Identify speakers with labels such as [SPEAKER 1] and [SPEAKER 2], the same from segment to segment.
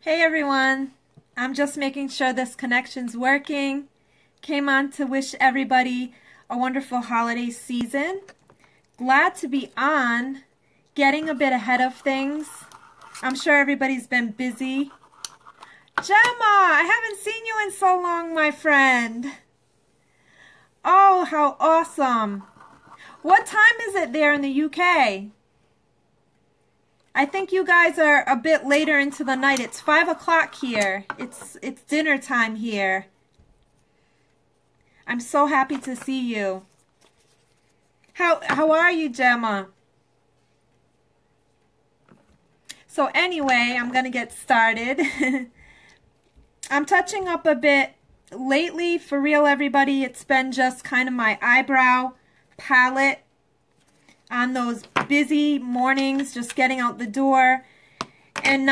[SPEAKER 1] Hey everyone, I'm just making sure this connection's working. Came on to wish everybody a wonderful holiday season. Glad to be on, getting a bit ahead of things. I'm sure everybody's been busy. Gemma, I haven't seen you in so long, my friend. Oh, how awesome. What time is it there in the UK? I think you guys are a bit later into the night. It's 5 o'clock here. It's dinner time here. I'm so happy to see you. How are you, Gemma? So anyway, I'm gonna get started. I'm touching up a bit lately, for real, everybody. It's been just kind of my eyebrow palette on those busy mornings, just getting out the door and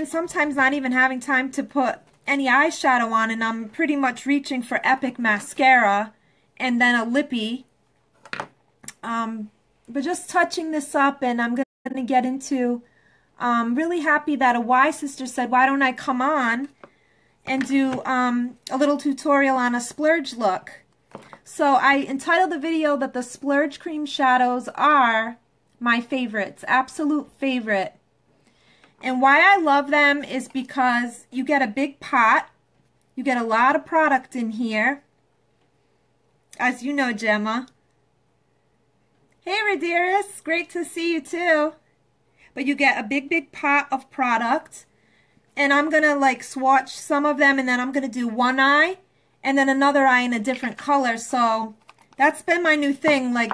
[SPEAKER 1] sometimes not even having time to put any eyeshadow on, and I'm pretty much reaching for Epic mascara and then a lippy. But just touching this up, and I'm going to get into, really happy that a Y sister said, why don't I come on and do a little tutorial on a splurge look. So I entitled the video that the splurge cream shadows are my favorites, absolute favorite. And why I love them is because you get a big pot, you get a lot of product in here, as you know, Gemma. Hey, Radiris, great to see you too. But you get a big pot of product, and I'm gonna like swatch some of them, and then I'm gonna do one eye and then another eye in a different color. So that's been my new thing. Like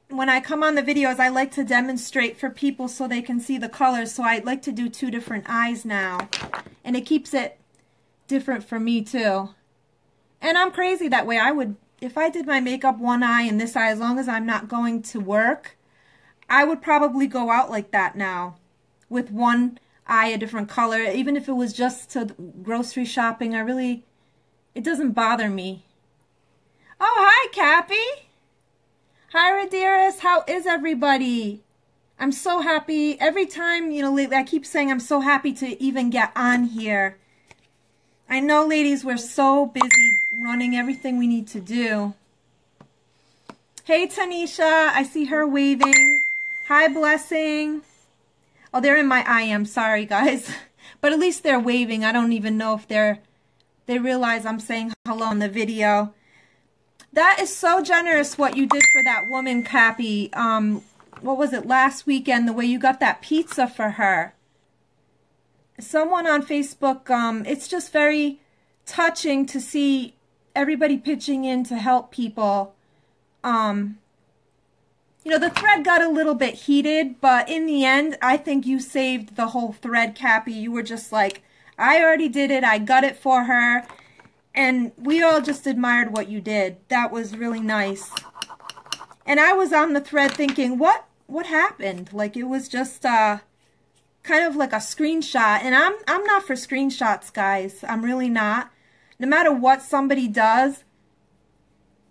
[SPEAKER 1] when I come on the videos, I like to demonstrate for people so they can see the colors. So I like to do two different eyes now, and it keeps it different for me too. And I'm crazy that way. If I did my makeup one eye and this eye, as long as I'm not going to work, I would probably go out like that now with one eye a different color. Even if it was just to grocery shopping, it doesn't bother me. Oh, hi, Cappy. Hi, Radiris. How is everybody? I'm so happy. Every time, lately, I keep saying I'm so happy to even get on here. I know, ladies, we're so busy running everything we need to do. Hey, Tanisha. I see her waving. Hi, Blessing. Oh, they're in my IM. Sorry, guys. But at least they're waving. I don't even know if they realize I'm saying hello in the video. That is so generous what you did for that woman, Cappy. What was it, last weekend, the way you got that pizza for her? Someone on Facebook, it's just very touching to see everybody pitching in to help people. The thread got a little bit heated, but in the end, I think you saved the whole thread, Cappy. You were just like, I already did it. I got it for her. And we all just admired what you did. That was really nice. And I was on the thread thinking, what happened? Like, it was just kind of like a screenshot. And I'm not for screenshots, guys. I'm really not. No matter what somebody does,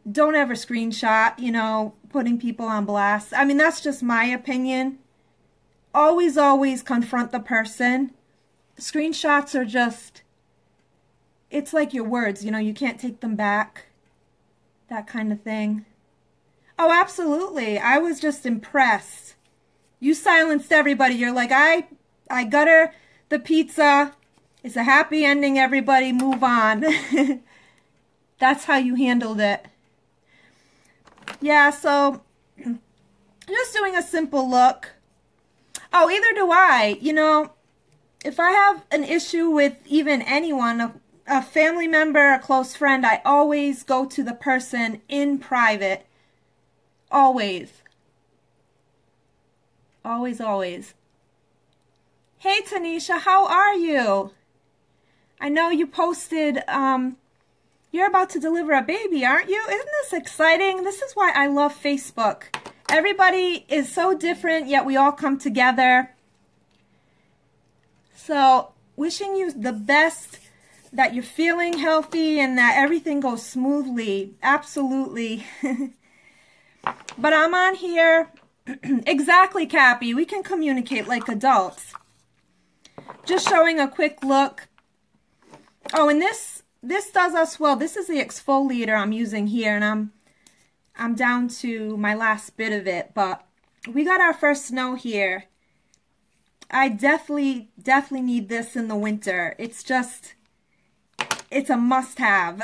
[SPEAKER 1] don't ever screenshot, putting people on blast. I mean, that's just my opinion. Always confront the person. Screenshots are just, it's like your words, you can't take them back. That kind of thing. Oh, absolutely. I was just impressed. You silenced everybody. You're like, I got her the pizza. It's a happy ending, everybody. Move on. That's how you handled it. Yeah, so just doing a simple look. Oh, either do I. If I have an issue with even anyone, a family member, a close friend, I always go to the person in private. Always. Always. Hey, Tanisha, how are you? I know you posted, you're about to deliver a baby, aren't you? Isn't this exciting? This is why I love Facebook. Everybody is so different, yet we all come together. So, wishing you the best, that you're feeling healthy and that everything goes smoothly. Absolutely. But I'm on here. Exactly, Cappy. We can communicate like adults. Just showing a quick look. Oh, and this does us well. This is the exfoliator I'm using here, and I'm down to my last bit of it, but we got our first snow here. I definitely need this in the winter. It's a must-have.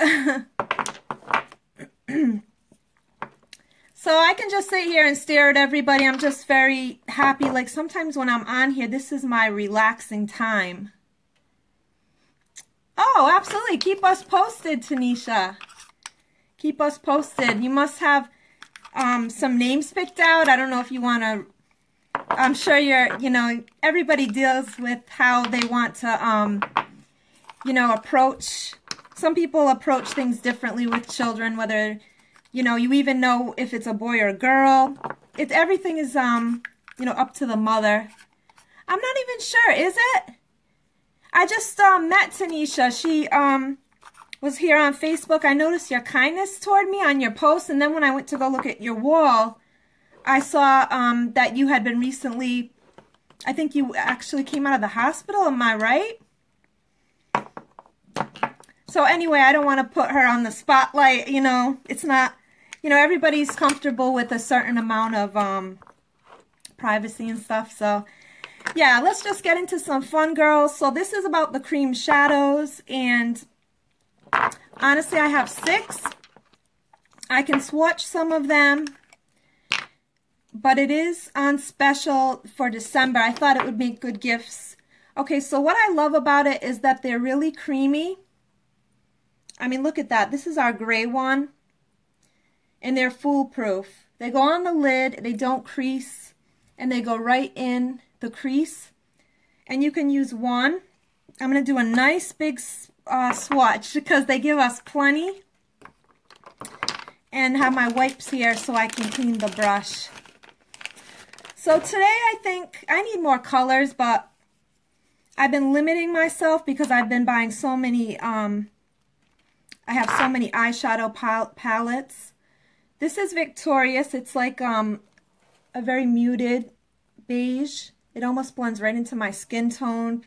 [SPEAKER 1] So I can just sit here and stare at everybody. I'm just very happy. Like sometimes when I'm on here, this is my relaxing time. Oh, absolutely. Keep us posted, Tanisha. Keep us posted. You must have some names picked out. I don't know if you want to, I'm sure everybody deals with how they want to, approach. Some people approach things differently with children, whether, you even know if it's a boy or a girl. Everything is, up to the mother. I'm not even sure, is it? I just met Tanisha. She was here on Facebook. I noticed your kindness toward me on your post, and then when I went to go look at your wall, I saw that you had been recently, I think you actually came out of the hospital, am I right? So anyway, I don't want to put her on the spotlight, it's not, everybody's comfortable with a certain amount of privacy and stuff, so yeah, let's just get into some fun, girls. So this is about the cream shadows, and honestly, I have 6. I can swatch some of them, but it is on special for December. I thought it would make good gifts. Okay, so what I love about it is that they're really creamy. I mean, look at that. This is our gray one, and they're foolproof. They go on the lid, they don't crease, and they go right in the crease, and you can use one. I'm going to do a nice big swatch because they give us plenty, and have my wipes here so I can clean the brush. So today I think I need more colors, but I've been limiting myself because I've been buying so many, I have so many eyeshadow palettes. This is Victorious. It's like a very muted beige. It almost blends right into my skin tone.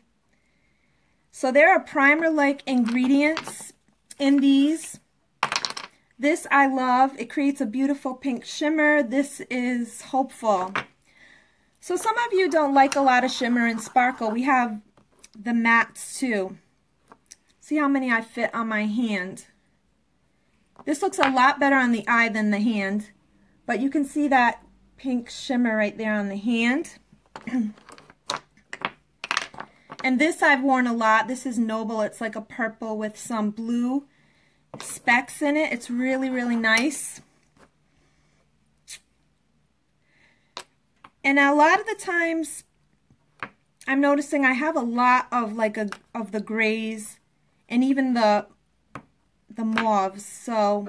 [SPEAKER 1] So there are primer-like ingredients in these. This I love. It creates a beautiful pink shimmer. This is Hopeful. So some of you don't like a lot of shimmer and sparkle. We have the mattes too. See how many I fit on my hand. This looks a lot better on the eye than the hand, but you can see that pink shimmer right there on the hand. And this I've worn a lot. This is Noble. It's like a purple with some blue specks in it. It's really, really nice. And a lot of the times I'm noticing I have a lot of of the grays and even the mauves. So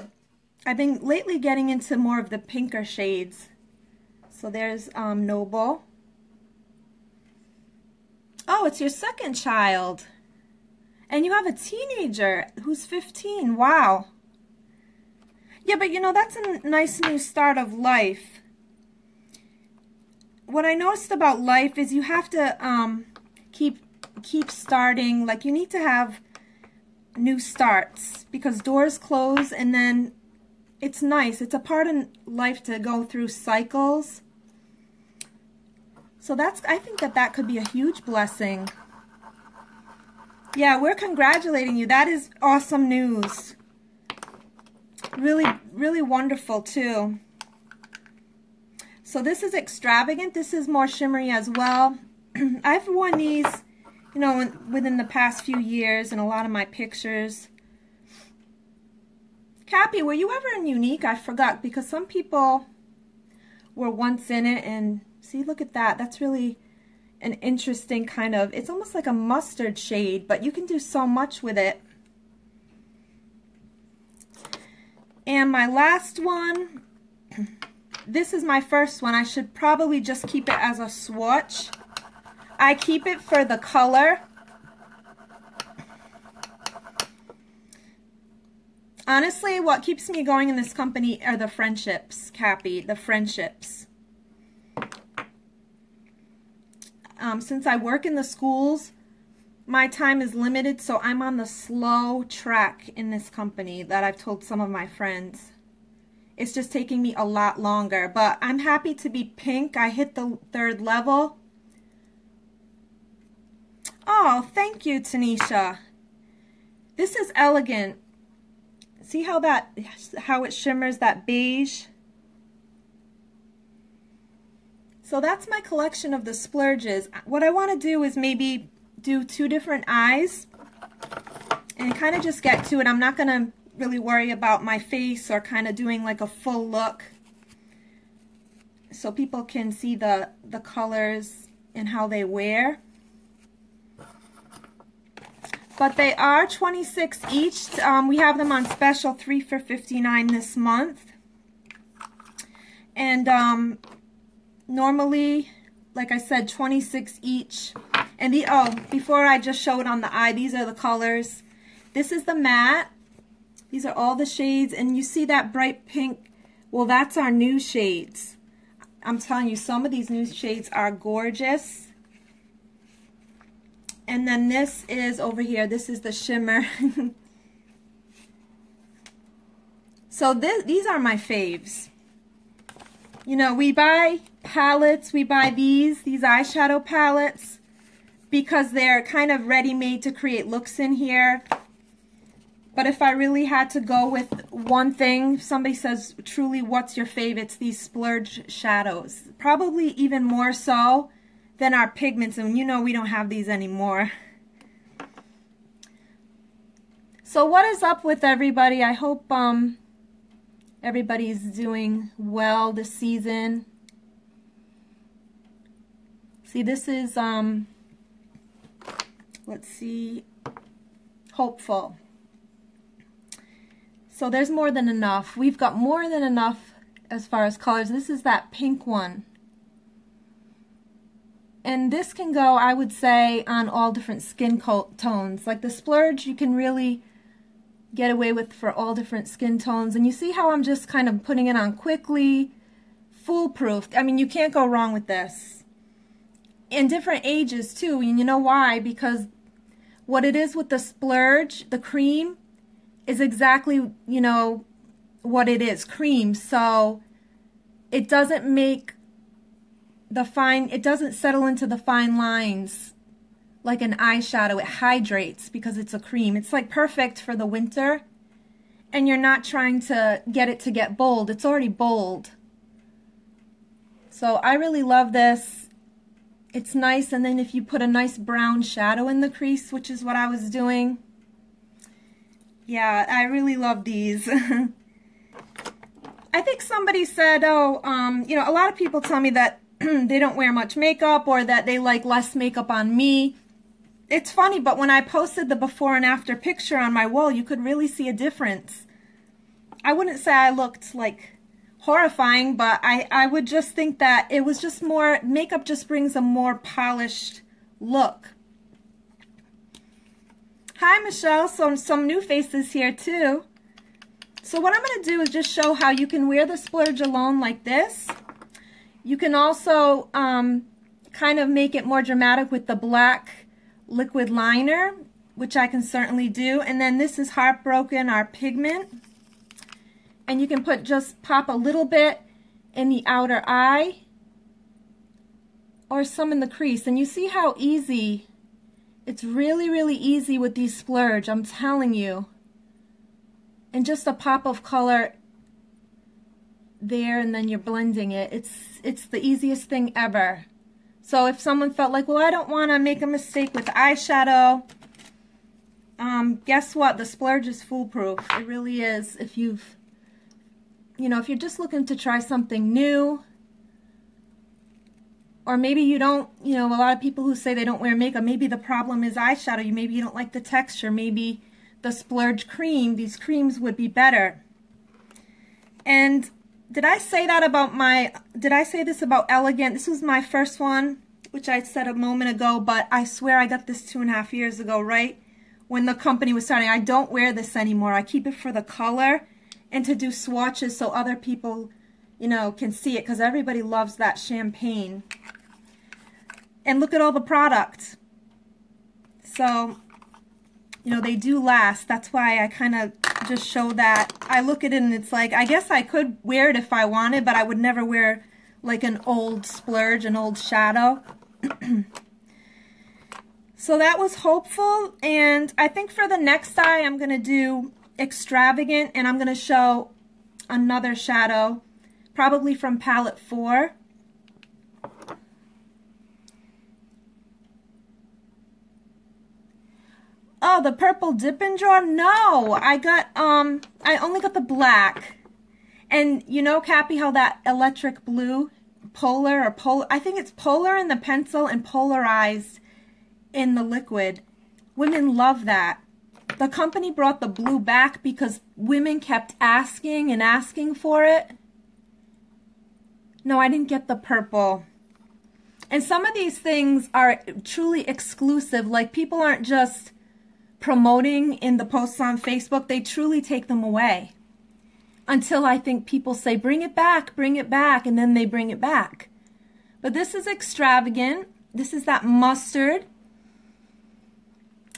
[SPEAKER 1] I've been lately getting into more of the pinker shades. So there's Noble. Oh, it's your second child. And you have a teenager who's 15. Wow. Yeah, but that's a nice new start of life. What I noticed about life is you have to keep starting. Like, you need to have new starts because doors close, and then it's nice. It's a part of life to go through cycles. So I think that could be a huge blessing. Yeah, we're congratulating you. That is awesome news. Really, really wonderful too. So this is Extravagant. This is more shimmery as well. I've worn these, within the past few years in a lot of my pictures. Cappy, were you ever in Unique? I forgot, because some people were once in it, and see, look at that. That's really an interesting kind of, it's almost like a mustard shade, but you can do so much with it. And my last one, this is my first one. I should probably just keep it as a swatch. I keep it for the color. Honestly, what keeps me going in this company are the friendships, Cappy, the friendships. Since I work in the schools, my time is limited, so I'm on the slow track in this company that I've told some of my friends. It's just taking me a lot longer, but I'm happy to be pink. I hit the 3rd level. Oh, thank you, Tanisha. This is elegant. See how it shimmers, that beige? So that's my collection of the splurges. What I want to do is maybe do 2 different eyes and kind of just get to it. I'm not going to really worry about my face or kind of doing like a full look, so people can see the colors and how they wear. But they are $26 each. We have them on special 3 for $59 this month. And normally, like I said, $26 each. And before I just showed on the eye, these are the colors. This is the matte. These are all the shades, and you see that bright pink? Well, that's our new shades. I'm telling you, some of these new shades are gorgeous. And then this is over here. This is the shimmer. So these are my faves. You know, we buy palettes. We buy these eyeshadow palettes because they're kind of ready-made to create looks in here. But if I really had to go with one thing, if somebody says, truly, what's your favorite? It's these splurge shadows. Probably even more so than our pigments, and you know we don't have these anymore. So what is up with everybody? I hope everybody's doing well this season. See, this is, let's see, hopeful. So there's more than enough. We've got more than enough as far as colors. This is that pink one. And this can go, I would say, on all different skin tones. Like the splurge, you can really get away with for all different skin tones. And you see how I'm just kind of putting it on quickly, foolproof. I mean, you can't go wrong with this. In different ages, too. And you know why? Because what it is with the splurge, the cream, is exactly, you know, what it is, cream. So it doesn't make it doesn't settle into the fine lines like an eyeshadow. It hydrates because it's a cream. It's like perfect for the winter, and you're not trying to get bold. It's already bold. So I really love this. It's nice, and then if you put a nice brown shadow in the crease, which is what I was doing. Yeah, I really love these. I think somebody said, oh, you know, a lot of people tell me that they don't wear much makeup or that they like less makeup on me. It's funny, but when I posted the before and after picture on my wall, you could really see a difference. I wouldn't say I looked like horrifying, but I would just think that it was just more, makeup just brings a more polished look. Hi, Michelle. So some new faces here too. So what I'm going to do is just show how you can wear the splurge alone like this. You can also kind of make it more dramatic with the black liquid liner, which I can certainly do. And then this is Heartbroken, our pigment. And you can pop a little bit in the outer eye or some in the crease. And you see how easy, it's really, really easy with these splurge, I'm telling you. And just a pop of color there, and then you're blending it. It's the easiest thing ever. So if someone felt like, well, I don't want to make a mistake with eyeshadow, guess what? The splurge is foolproof. It really is. If you're just looking to try something new, or maybe you don't, a lot of people who say they don't wear makeup, maybe the problem is eyeshadow. Maybe you don't like the texture. Maybe the splurge cream, these creams would be better. And did I say this about Elegant? This was my first one, which I said a moment ago, but I swear I got this 2.5 years ago, right? When the company was starting. I don't wear this anymore. I keep it for the color and to do swatches so other people, can see it, because everybody loves that champagne. And look at all the product. So, you know, they do last. That's why I kind of just show that. I look at it and it's like, I guess I could wear it if I wanted, but I would never wear like an old splurge, an old shadow. So that was hopeful, and I think for the next eye I'm going to do extravagant, and I'm going to show another shadow, probably from palette 4. Oh, the purple dip and draw? No, I only got the black. And you know, Cappy, how that electric blue, I think it's polar in the pencil and polarized in the liquid. Women love that. The company brought the blue back because women kept asking and asking for it. No, I didn't get the purple. And some of these things are truly exclusive. Like, people aren't just promoting in the posts on Facebook. They truly take them away. Until I think people say, bring it back, and then they bring it back. But this is extravagant. This is that mustard.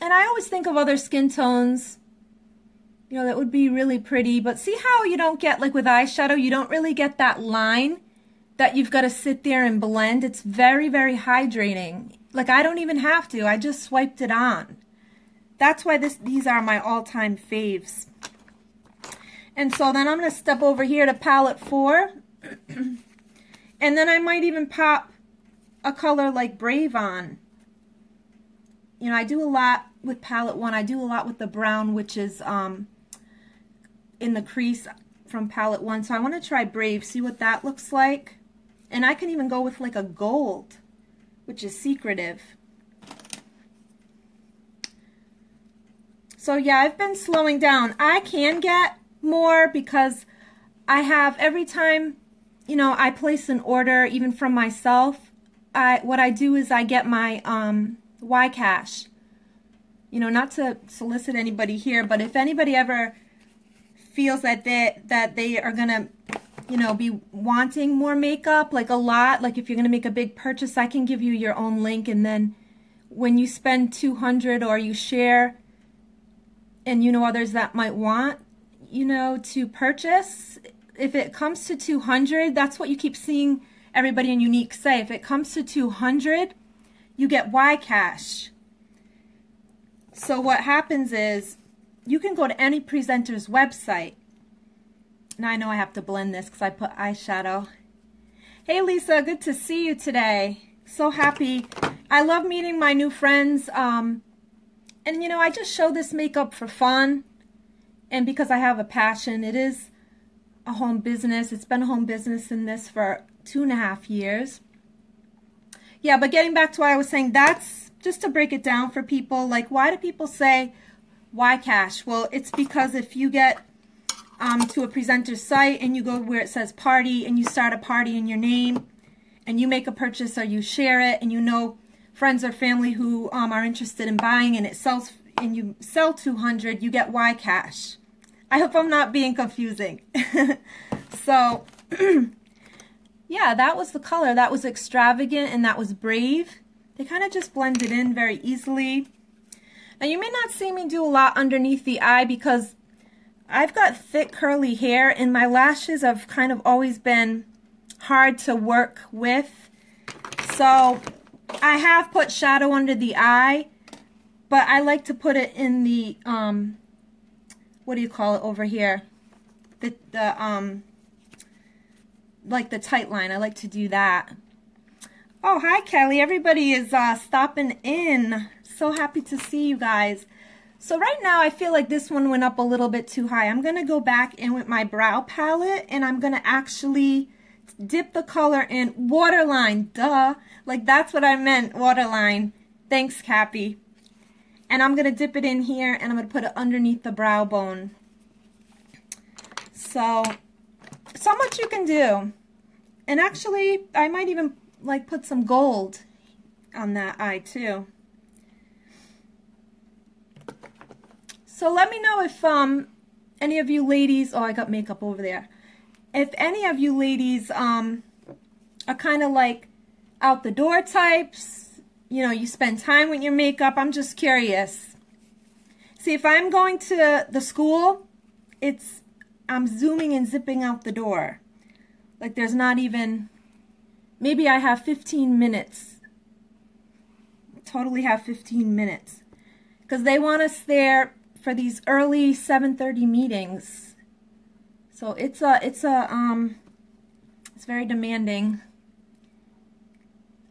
[SPEAKER 1] And I always think of other skin tones, you know, that would be really pretty. But see how you don't get, like with eyeshadow, you don't really get that line that you've got to sit there and blend. It's very, very hydrating. Like, I don't even have to. I just swiped it on. That's why these are my all-time faves. And so then I'm going to step over here to palette 4. And then I might even pop a color like Brave on. You know, I do a lot with palette 1. I do a lot with the brown, which is in the crease from palette 1. So I want to try Brave, see what that looks like. And I can even go with like a gold, which is secretive. So yeah, I've been slowing down. I can get more because I have, every time, you know, I place an order, even from myself, what I do is I get my Ycash. You know, not to solicit anybody here, but if anybody ever feels that they are gonna, you know, be wanting more makeup, like a lot, like if you're gonna make a big purchase, I can give you your own link, and then when you spend $200 or you share, and you know others that might want, you know, to purchase, if it comes to $200, that's what you keep seeing everybody in Unique say. If it comes to $200, you get Ycash. So what happens is you can go to any presenter's website. Now I know I have to blend this because I put eyeshadow. Hey Lisa, good to see you today. So happy. I love meeting my new friends. And you know, I just show this makeup for fun. And because I have a passion. It is a home business. It's been a home business in this for 2.5 years. Yeah, but getting back to what I was saying, that's just to break it down for people. Like, why do people say Ycash? Well, it's because if you get to a presenter's site and you go where it says party and you start a party in your name and you make a purchase or you share it and you know friends or family who are interested in buying and it sells and you sell $200, you get Ycash. I hope I'm not being confusing. So, yeah, that was the color. That was extravagant and that was Brave. They kind of just blended in very easily. Now, you may not see me do a lot underneath the eye because I've got thick curly hair and my lashes have kind of always been hard to work with. So I have put shadow under the eye, but I like to put it in the, what do you call it over here? Like the tight line. I like to do that. Oh, hi Kelly. Everybody is stopping in. So happy to see you guys. So right now I feel like this one went up a little bit too high. I'm going to go back in with my brow palette and I'm going to actually dip the color in waterline. Duh. Like that's what I meant, waterline. Thanks, Cappy. And I'm going to dip it in here and I'm going to put it underneath the brow bone. So much you can do. And actually, I might even like put some gold on that eye too. So let me know if any of you ladies, oh, I got makeup over there. If any of you ladies are kind of like out the door types, you spend time with your makeup. I'm just curious. See, if I'm going to the school, I'm zooming and zipping out the door. Like there's not even, maybe I have 15 minutes. Totally have 15 minutes. Because they want us there for these early 7:30 meetings. So it's very demanding.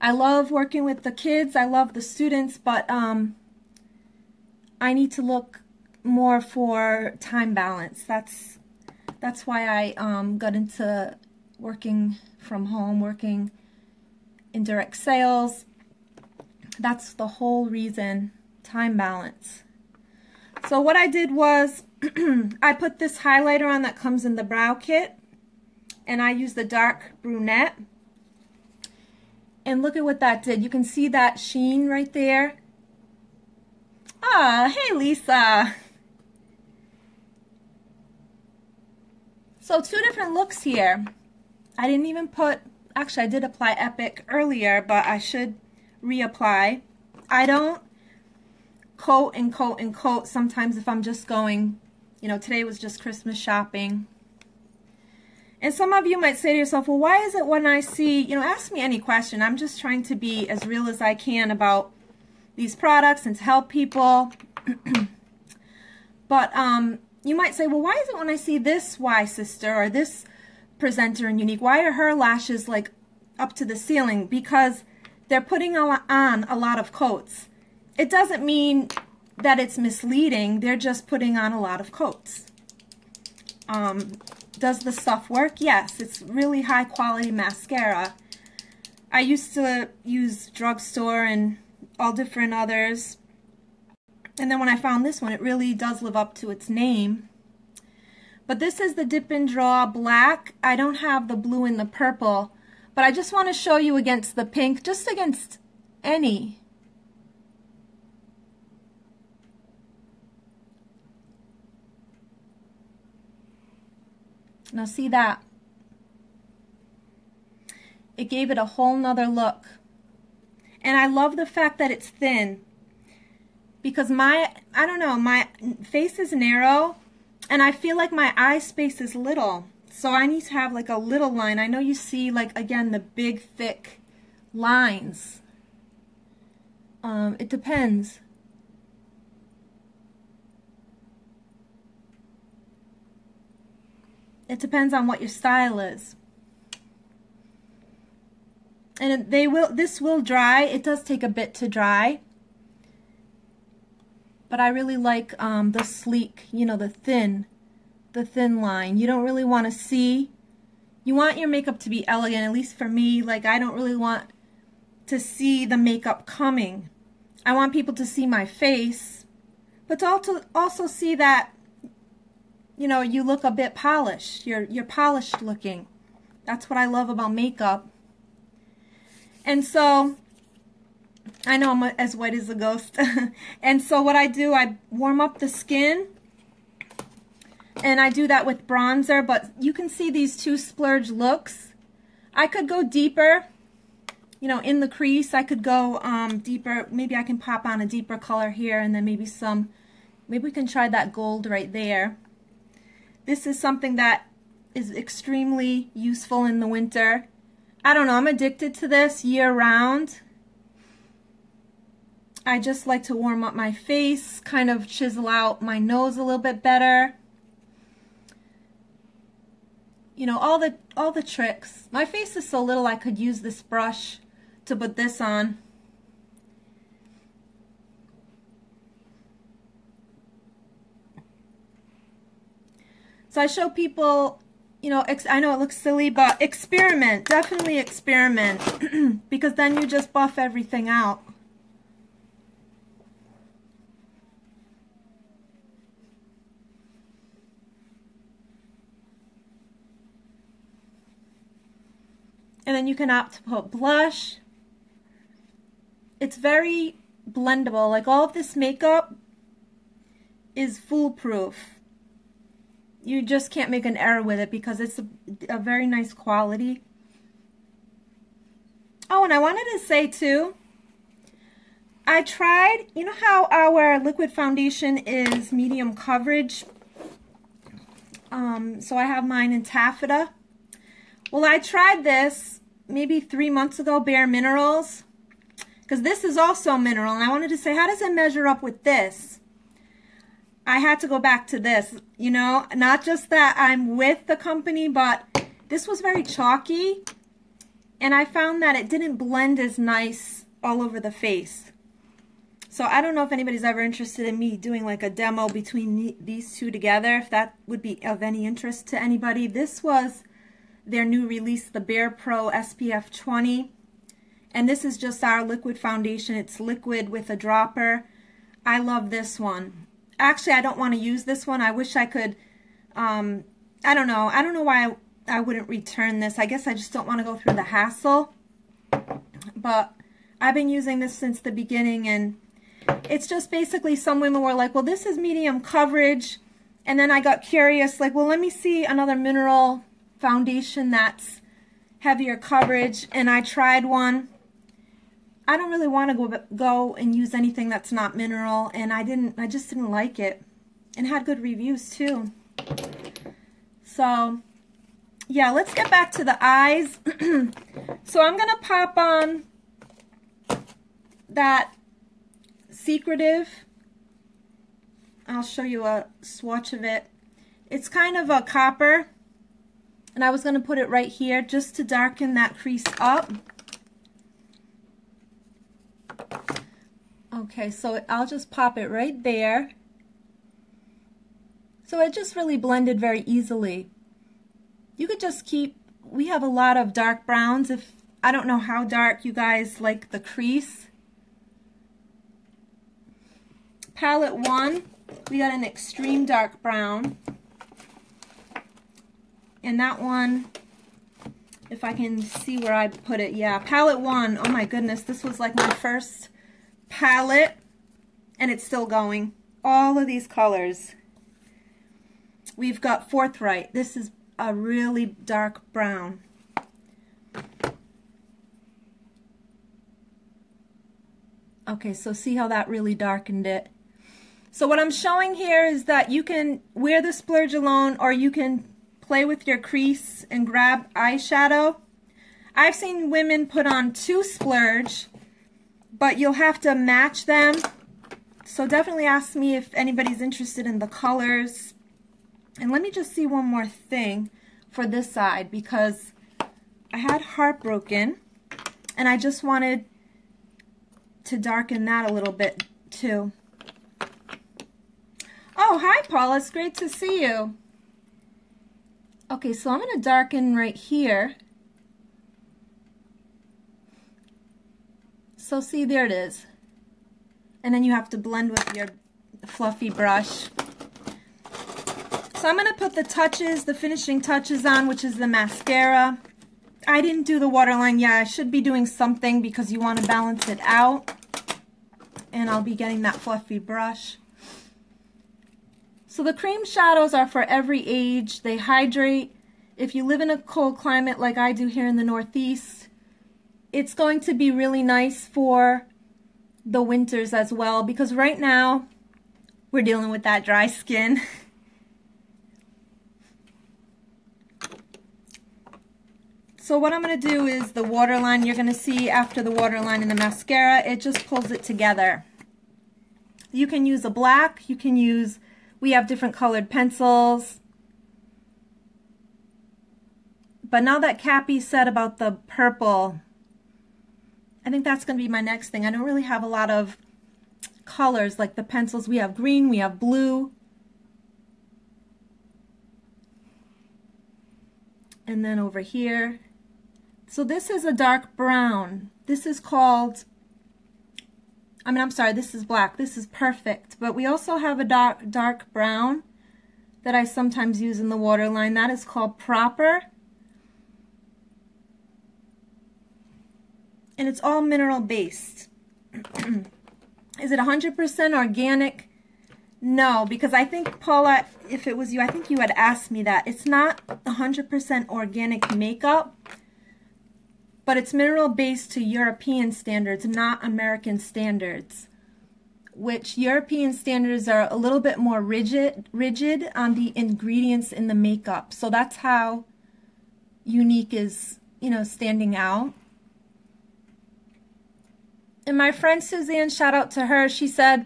[SPEAKER 1] I love working with the kids. I love the students, but I need to look more for time balance. That's why I got into working from home, working in direct sales. That's the whole reason, time balance. So what I did was I put this highlighter on that comes in the brow kit, and I used the dark brunette. And look at what that did. You can see that sheen right there. Ah, hey Lisa. So 2 different looks here. I didn't even put, actually I did apply Epic earlier, but I should reapply. I don't coat and coat and coat sometimes if I'm just going, today was just Christmas shopping. And some of you might say to yourself, well, why is it when I see, ask me any question. I'm just trying to be as real as I can about these products and to help people. But you might say, well, why is it when I see this Y sister or this presenter in Unique, why are her lashes like up to the ceiling? Because they're putting on a lot of coats. It doesn't mean that it's misleading. They're just putting on a lot of coats. Does the stuff work? Yes, it's really high quality mascara. I used to use drugstore and all different others. And then when I found this one, it really does live up to its name. But this is the Dip and Draw Black. I don't have the blue and the purple, but I just want to show you against the pink, just against any. Now see that? It gave it a whole nother look. And I love the fact that it's thin. Because I don't know, my face is narrow and I feel like my eye space is little. So I need to have like a little line. I know you see like, again, the big thick lines. It depends. It depends on what your style is. And this will dry. It does take a bit to dry. But I really like the sleek, the thin line. You don't really want to see. You want your makeup to be elegant, at least for me. Like, I don't really want to see the makeup coming. I want people to see my face, but to also see that, you look a bit polished. You're polished looking. That's what I love about makeup. And so, I know I'm as white as a ghost. And so what I do, I warm up the skin. And I do that with bronzer, but you can see these 2 splurge looks. I could go deeper, in the crease. I could go deeper. Maybe I can pop on a deeper color here, and then maybe we can try that gold right there. This is something that is extremely useful in the winter. I don't know, I'm addicted to this year round. I just like to warm up my face, kind of chisel out my nose a little bit better. All the tricks. My face is so little I could use this brush to put this on. So I show people, I know it looks silly, but experiment, definitely experiment, because then you just buff everything out. And then you can opt to put blush. It's very blendable. Like, all of this makeup is foolproof. You just can't make an error with it because it's a very nice quality. Oh, and I wanted to say too, I tried, you know how our liquid foundation is medium coverage? So I have mine in taffeta. Well, I tried this maybe 3 months ago, Bare Minerals, because this is also mineral, and I wanted to say, how does it measure up with this? I had to go back to this, you know, not just that I'm with the company, but this was very chalky, and I found that it didn't blend as nice all over the face. So I don't know if anybody's ever interested in me doing like a demo between these two together, if that would be of any interest to anybody. This was their new release, the Bare Pro SPF 20. And this is just our liquid foundation. It's liquid with a dropper. I love this one. Actually, I don't want to use this one. I wish I could, I don't know. I don't know why I wouldn't return this. I guess I just don't want to go through the hassle. But I've been using this since the beginning, and it's just basically some women were like, well, this is medium coverage. And then I got curious, like, well, let me see another mineral foundation that's heavier coverage. And I tried one. I don't really want to go and use anything that's not mineral, and I just didn't like it, and had good reviews too. So yeah, let's get back to the eyes. So I'm gonna pop on that Secretive. I'll show you a swatch of it. It's kind of a copper, and I was gonna put it right here just to darken that crease up. Okay, so I'll just pop it right there. So it just really blended very easily. You could just keep, we have a lot of dark browns. If I don't know how dark you guys like the crease. Palette 1, we got an extreme dark brown. And that one, if I can see where I put it, yeah, palette 1, oh my goodness, this was like my first palette, and it's still going. All of these colors. We've got Forthright. This is a really dark brown. Okay, so see how that really darkened it. So what I'm showing here is that you can wear the splurge alone, or you can play with your crease and grab eyeshadow. I've seen women put on 2 splurge, but you'll have to match them. So definitely ask me if anybody's interested in the colors. And let me just see one more thing for this side, because I had Heartbroken, and I just wanted to darken that a little bit too. Oh, hi Paula, it's great to see you. Okay, so I'm going to darken right here. So see, there it is. And then you have to blend with your fluffy brush. So I'm going to put the touches, the finishing touches on, which is the mascara. I didn't do the waterline yet. I should be doing something because you want to balance it out. And I'll be getting that fluffy brush. So the cream shadows are for every age. They hydrate. If you live in a cold climate like I do here in the Northeast, it's going to be really nice for the winters as well, because right now we're dealing with that dry skin. So what I'm going to do is the waterline. You're going to see after the waterline and the mascara, it just pulls it together. You can use a black, you can use, we have different colored pencils. But now that Cappy said about the purple, I think that's going to be my next thing. I don't really have a lot of colors like the pencils. We have green, we have blue. And then over here. So this is a dark brown. This is called, I'm sorry, this is black. This is Perfect. But we also have a dark brown that I sometimes use in the waterline. That is called Proper. And it's all mineral based. Is it 100% organic? No, because I think, Paula, if it was you, I think you had asked me that. It's not 100% organic makeup, but it's mineral based to European standards, not American standards, which European standards are a little bit more rigid on the ingredients in the makeup. So that's how Unique is, you know, standing out. And my friend Suzanne, shout out to her, she said,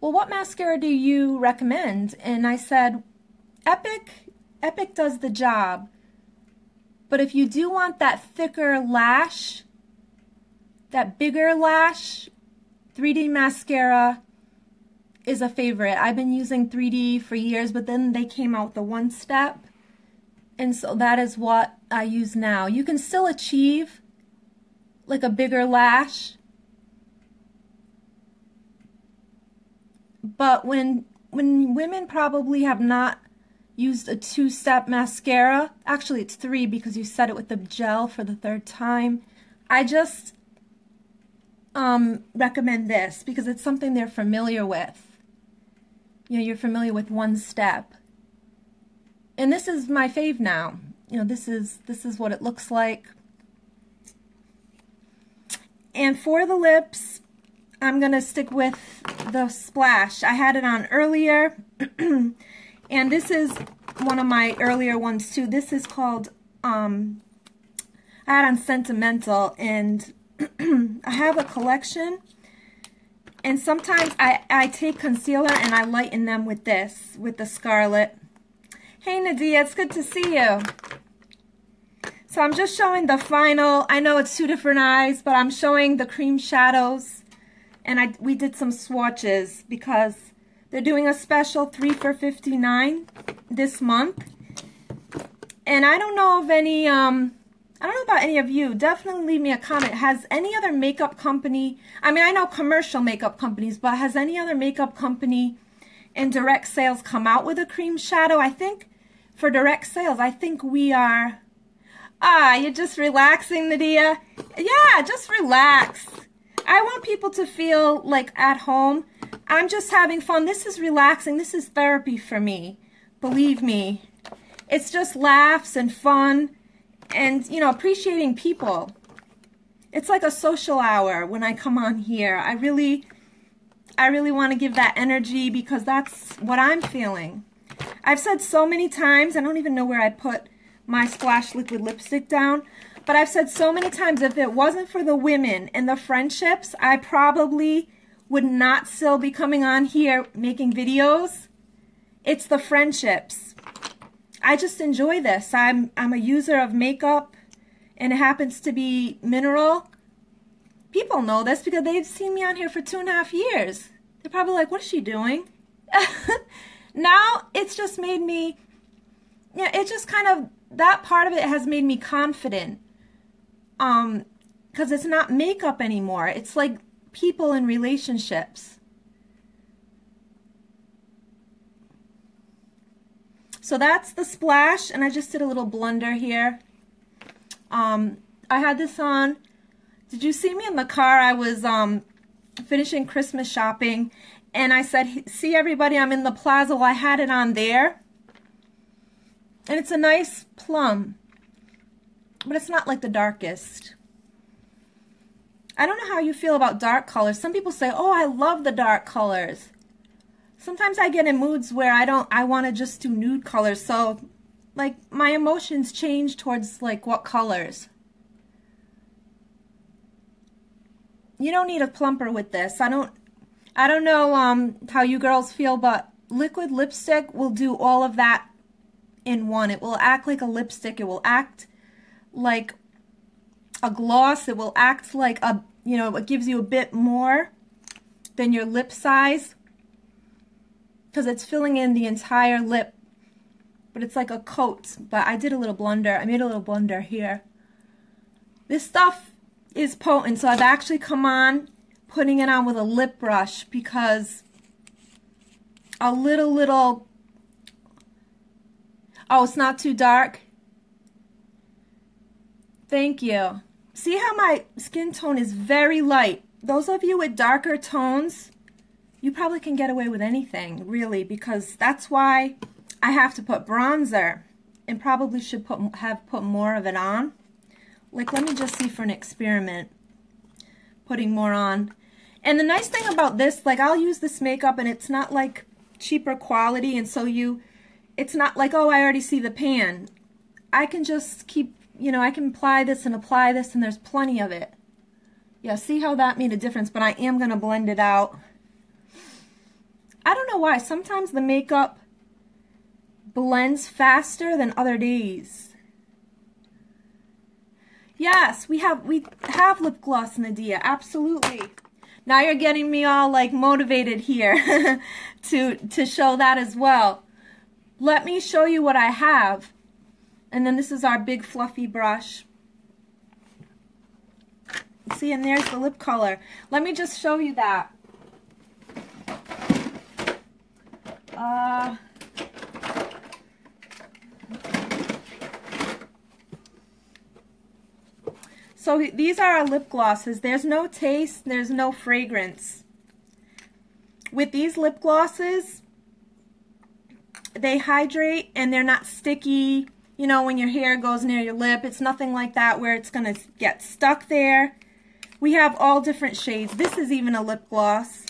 [SPEAKER 1] well, what mascara do you recommend? And I said, Epic does the job. But if you do want that thicker lash, that bigger lash, 3D mascara is a favorite. I've been using 3D for years, but then they came out with the one step. And so that is what I use now. You can still achieve like a bigger lash. But when women probably have not used a two-step mascara, actually it's 3 because you set it with the gel for the 3rd time, I just recommend this because it's something they're familiar with. You know, you're familiar with one step. And this is my fave now. You know, this is what it looks like. And for the lips, I'm going to stick with the Splash. I had it on earlier, and this is one of my earlier ones too. This is called, I had on Sentimental, and I have a collection, and sometimes I take concealer and I lighten them with this, with the Scarlet. Hey Nadia, it's good to see you. So I'm just showing the final, I know it's 2 different eyes, but I'm showing the cream shadows. And we did some swatches because they're doing a special 3 for $59 this month. And I don't know of any, I don't know about any of you. Definitely leave me a comment. Has any other makeup company, I mean, I know commercial makeup companies, but has any other makeup company in direct sales come out with a cream shadow? I think for direct sales, I think we are, you're just relaxing, Nadia. Yeah, just relax. I want people to feel like at home. I'm just having fun. This is relaxing. This is therapy for me. Believe me. It's just laughs and fun and, you know, appreciating people. It's like a social hour when I come on here. I really want to give that energy because that's what I'm feeling. I've said so many times, I don't even know where I put my Splash liquid lipstick down, but I've said so many times, if it wasn't for the women and the friendships, I probably would not still be coming on here making videos. It's the friendships. I just enjoy this. I'm a user of makeup, and it happens to be mineral. People know this because they've seen me on here for 2.5 years. They're probably like, what is she doing? Now, it's just made me, yeah, it just kind of, that part of it has made me confident. Because it's not makeup anymore. It's like people in relationships. So that's the Splash, and I just did a little blunder here. I had this on. Did you see me in the car? I was finishing Christmas shopping, and I said, see everybody, I'm in the plaza. Well, I had it on there. And it's a nice plum, but it's not like the darkest. I don't know how you feel about dark colors. Some people say, oh, I love the dark colors. Sometimes I get in moods where I want to just do nude colors. So, like, my emotions change towards, like, what colors. You don't need a plumper with this. I don't know how you girls feel, but liquid lipstick will do all of that in one. It will act like a lipstick. It will act like a gloss. It will act like a, you know, it gives you a bit more than your lip size because it's filling in the entire lip, but it's like a coat. But I did a little blunder. I made a little blunder here. This stuff is potent, so I've actually come on putting it on with a lip brush because a little, oh, it's not too dark. Thank you. See how my skin tone is very light. Those of you with darker tones, you probably can get away with anything, really, because that's why I have to put bronzer and probably should have put more of it on. Like, let me just see for an experiment, putting more on. And the nice thing about this, like, I'll use this makeup and it's not like cheaper quality, and so it's not like, oh, I already see the pan. I can just keep, you know, I can apply this and there's plenty of it. Yeah, see how that made a difference, but I am going to blend it out. I don't know why, sometimes the makeup blends faster than other days. Yes, we have lip gloss, Nadia, absolutely. Now you're getting me all like motivated here to show that as well. Let me show you what I have. And then this is our big fluffy brush. See, and there's the lip color. Let me just show you that. So these are our lip glosses. There's no taste, there's no fragrance. With these lip glosses, they hydrate and they're not sticky. You know, when your hair goes near your lip, it's nothing like that where it's going to get stuck there. We have all different shades. This is even a lip gloss.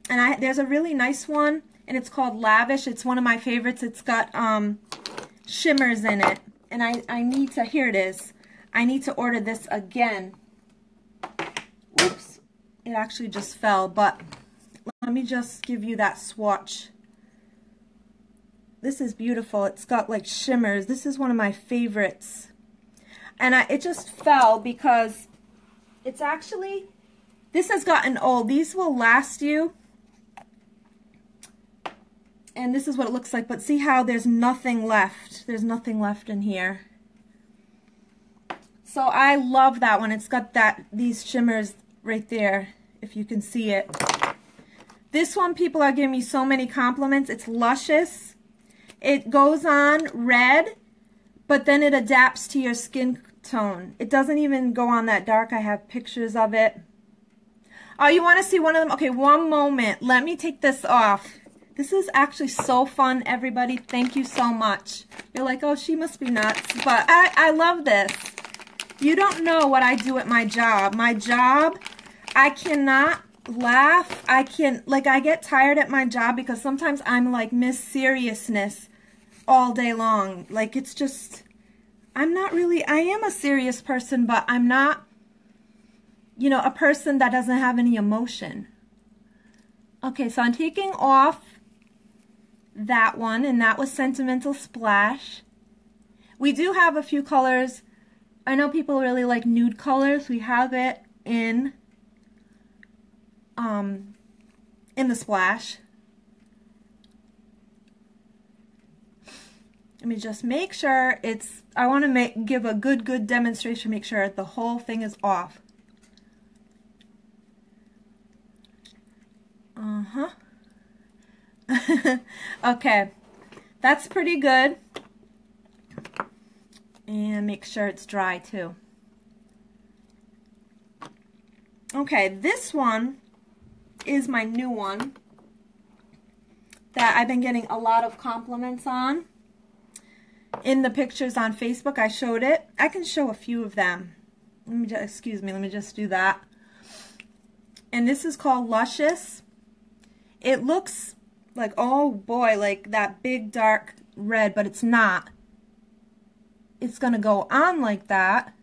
[SPEAKER 1] And there's a really nice one, and it's called Lavish. It's one of my favorites. It's got shimmers in it. And I need to, here it is. I need to order this again. Oops. It actually just fell, but let me just give you that swatch. This is beautiful. It's got like shimmers. This is one of my favorites. And it just fell because it's actually, this has gotten old. These will last you. And this is what it looks like, but see how there's nothing left. There's nothing left in here. So I love that one. It's got these shimmers right there, if you can see it. This one, people are giving me so many compliments. It's luscious. It goes on red, but then it adapts to your skin tone. It doesn't even go on that dark. I have pictures of it. Oh, you want to see one of them? Okay, one moment. Let me take this off. This is actually so fun, everybody. Thank you so much. You're like, oh, she must be nuts. But I love this. You don't know what I do at my job. My job, I cannot laugh. I get tired at my job because sometimes I'm like Miss Seriousness all day long. Like, it's just, I am a serious person, but I'm not, you know, a person that doesn't have any emotion. Okay, so I'm taking off that one, and that was Sentimental Splash. We do have a few colors. I know people really like nude colors. We have it in the Splash. Let me just make sure I want to give a good demonstration, make sure the whole thing is off. Okay, that's pretty good. And make sure it's dry too. Okay, this one is my new one that I've been getting a lot of compliments on. In the pictures on Facebook, I showed it. I can show a few of them. Excuse me, let me just do that. And this is called Luscious. It looks like, oh boy, like that big dark red, but it's not. It's going to go on like that.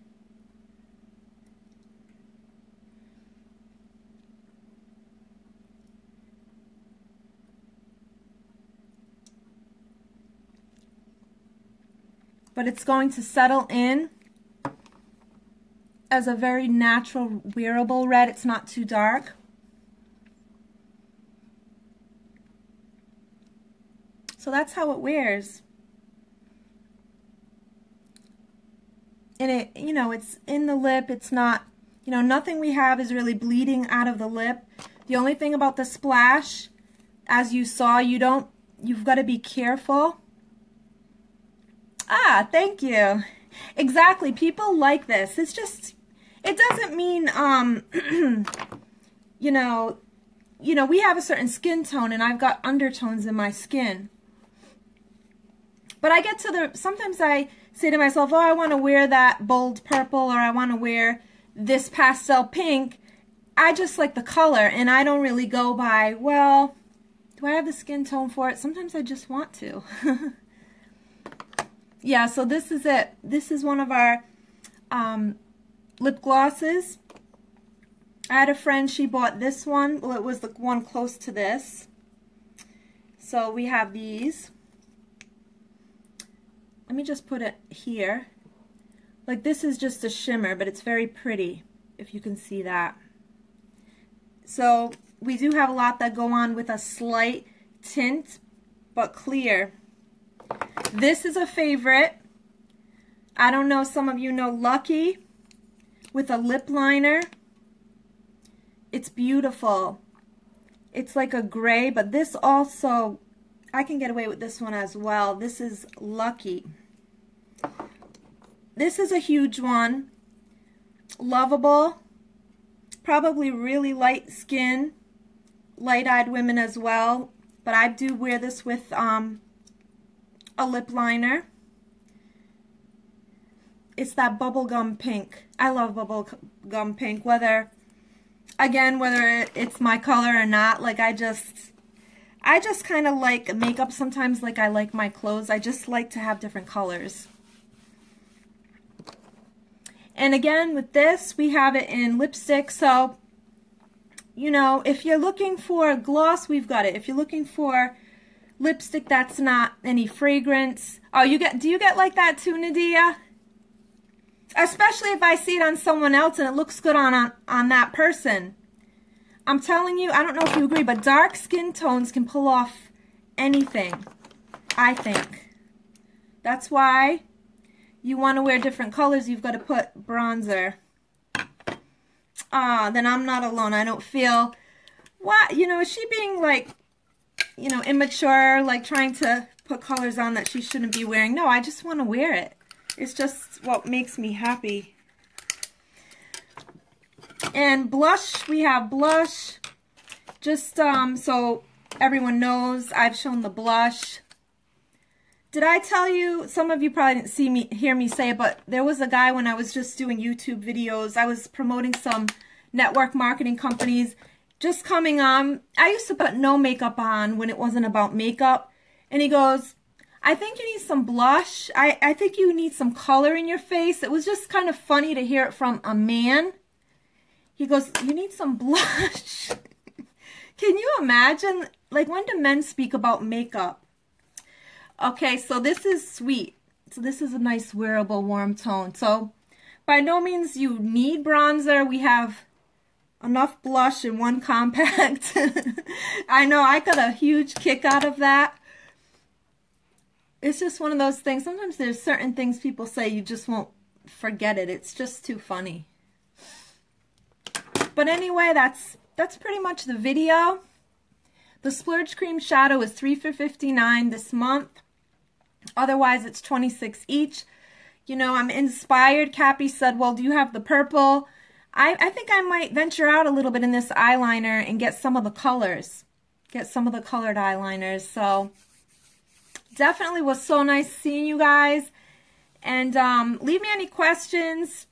[SPEAKER 1] But it's going to settle in as a very natural, wearable red. It's not too dark. So that's how it wears. And it, you know, it's in the lip. It's not, you know, nothing we have is really bleeding out of the lip. The only thing about the Splash, as you saw, you've got to be careful. Ah, thank you. Exactly. People like this. It's just, it doesn't mean, you know, we have a certain skin tone and I've got undertones in my skin. But I get to sometimes I say to myself, oh, I want to wear that bold purple, or I want to wear this pastel pink. I just like the color, and I don't really go by, well, do I have the skin tone for it? Sometimes I just want to. Yeah, so this is it. This is one of our lip glosses. I had a friend, she bought this one. Well, it was the one close to this. So we have these. Let me just put it here. Like, this is just a shimmer, but it's very pretty, if you can see that. So we do have a lot that go on with a slight tint, but clear. This is a favorite. I don't know, some of you know Lucky with a lip liner. It's beautiful. It's like a gray, but this also, I can get away with this one as well. This is Lucky. This is a huge one. Lovable. Probably really light skin, light-eyed women as well. But I do wear this with a lip liner. It's that bubblegum pink. I love bubblegum pink, whether it's my color or not. Like, I just kind of like makeup sometimes like I like my clothes. I just like to have different colors. And again, with this, we have it in lipstick. So, you know, if you're looking for gloss, we've got it. If you're looking for lipstick that's not any fragrance. Oh, do you get like that too, Nadia? Especially if I see it on someone else and it looks good on that person. I'm telling you, I don't know if you agree, but dark skin tones can pull off anything, I think. That's why you want to wear different colors. You've got to put bronzer. Then I'm not alone. I don't feel, what, you know, is she being like, you know, immature, like trying to put colors on that she shouldn't be wearing? No, I just want to wear it. It's just what makes me happy. And blush, we have blush. Just so everyone knows, I've shown the blush. Did I tell you, some of you probably didn't hear me say it, but there was a guy when I was just doing YouTube videos, I was promoting some network marketing companies, just coming on. I used to put no makeup on when it wasn't about makeup. And he goes, I think you need some blush. I think you need some color in your face. It was just kind of funny to hear it from a man. He goes, you need some blush. Can you imagine? Like, when do men speak about makeup? Okay, so this is sweet. So this is a nice wearable warm tone. So by no means you need bronzer. We have enough blush in one compact. I know, I got a huge kick out of that. It's just one of those things. Sometimes there's certain things people say you just won't forget it. It's just too funny. But anyway, that's pretty much the video. The Splurge Cream Shadow is $3 for $59 this month. Otherwise, it's $26 each. You know, I'm inspired. Cappy said, well, do you have the purple? I think I might venture out a little bit in this eyeliner and get some of the colors. Get some of the colored eyeliners. So definitely was so nice seeing you guys. And leave me any questions.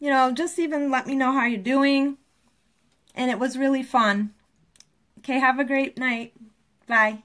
[SPEAKER 1] You know, just even let me know how you're doing. And it was really fun. Okay, have a great night. Bye.